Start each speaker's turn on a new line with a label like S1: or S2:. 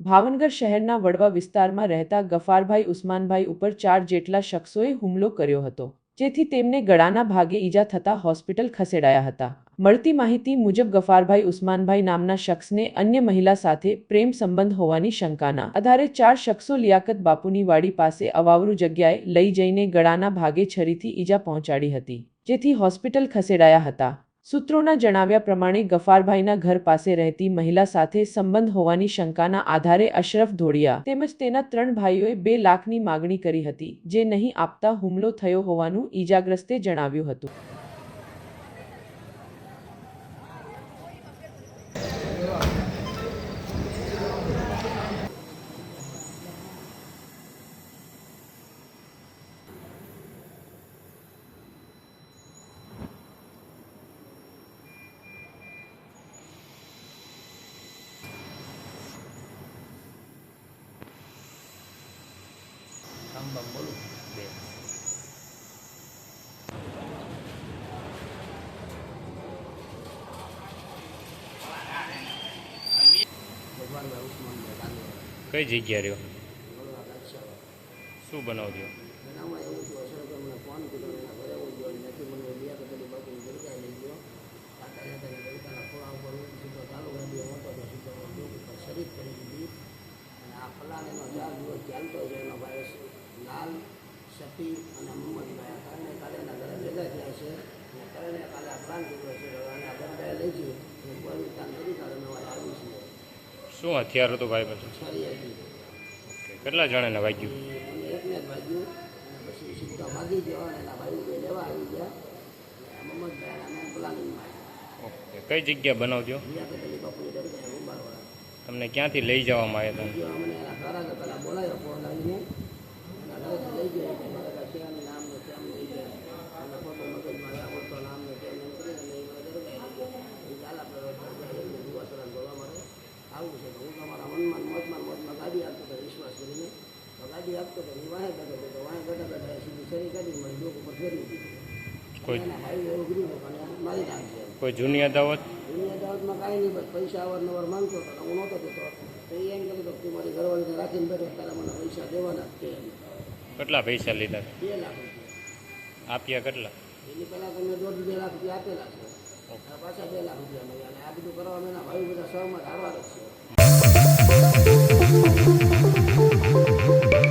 S1: ભાવનગર શહેરના વડવા વિસ્તારમાં રહેતા ગફારભાઈ ઉસ્માનભાઈ ઉપર 4 જેટલા શખ્સોએ હુમલો કર્યો હતો, જેથી તેમને ગળાના ભાગે ઈજા થતા હોસ્પિટલ ખસેડાયા હતા। મળતી માહિતી મુજબ ગફારભાઈ ઉસ્માનભાઈ નામના શખ્સને અન્ય મહિલા સાથે પ્રેમ સંબંધ હોવાની શંકાના આધારે 4 શખ્સો લિયાકત બાપુની વાડી પાસે અવાવરૂ જગ્યાએ લઈ જઈને ગળાના ભાગે છરીથી ઈજા પહોંચાડી હતી, જેથી હોસ્પિટલ ખસેડાયા હતા। સૂત્રોના જણાવ્યા પ્રમાણે ગફારભાઈના ઘર પાસે રહેતી મહિલા સાથે સંબંધ હોવાની શંકાના આધારે અશરફ ધોળિયા તેમજ તેના 3 ભાઈઓએ 2 લાખની માગણી કરી હતી, જે નહીં આપતા હુમલો થયો હોવાનું ઈજાગ્રસ્તે જણાવ્યું હતું।
S2: બોલું બે કઈ જગ્યા રહ્યો શું બનાવજો ફોન કર્યો એના ઘરે ગયો નથી મને લિયાકત બાપુ જગ્યાએ લઈ ગયો લડકાના ખોળા ઉપર સીધો ચાલુ ગાડીઓ મોટો તો સીધો શરીર કરી દીધી અને આ ફલાણેનો 4 દિવસ ચાલતો છે એનો ભાઈ લાલ શફી અને મોહમ્મદભાઈ કારણે કાલે એના ઘરે ભેગા થયા છે અને કારણે કાલે આ પ્લાન કર્યો છે અને આ બંધાએ લઈ જઈએ અને કોઈ કામ કરી કાઢે નવા આવી છે।
S3: શું હથિયાર હતું ભાઈ પાસે?
S2: છરી હતી।
S3: કેટલા જણાને વાગ્યું?
S2: એકને જ વાગ્યું અને પછી સીધા ભાગી ગયો અને એના ભાઈ કોઈ લેવા આવી ગયા મોહમ્મદભાઈ અને પ્લાનિંગમાં।
S3: ઓકે, કઈ જગ્યા બનાવજો?
S2: લિયાકત બાપુની દરગાહ ઉંબારવાળા।
S3: તમને ક્યાંથી લઈ જવામાં આવ્યા હતા?
S2: અમને એના કારાગર પહેલાં બોલાવ્યો ફોન આવીને એના ઘરેથી લઈ ગયા કે મારા શ્યામનું નામ ને શ્યામ લઈ ગયા અને ફોટો મગજમાં આવડતો નામ ને તેમ એમ કરીને એ મને દરગાહ લઈ ગયો એ ચાલ આપણે દુવાસરા બોલવા માટે આવું છે હું તમારા મનમાં મોજમાં ગાડી આપતો હતો વિશ્વાસ કરીને તો ગાડી આપતો હતો એ વાહે બેઠો હતો વાહે બેઠા સીધી શરી કાઢી મને ડોક ઉપર ફેરવી દીધી કોઈ ભાઈ એવું ગયું અને મારી નાખશે।
S3: કોઈ જૂની અદાવત?
S2: જૂની અદાવતમાં કાંઈ નહીં, બસ પૈસા અવારનવાર માંગતો હતો હું નહોતો દેતો તો એ એમ કહેતો તું મારી ઘરવાળીને રાખીને બેઠો તારા મને પૈસા દેવાના જ છે।
S3: કેટલા પૈસા લીધા?
S2: 2 લાખ રૂપિયા
S3: આપ્યા કેટલા?
S2: એની પહેલાં તમને 1.5-2 લાખ રૂપિયા આપેલા છે, પાછા 2 લાખ રૂપિયા મળ્યા અને આ બધું કરવા એના ભાઈ બધા સહમત હારવાર જ છે।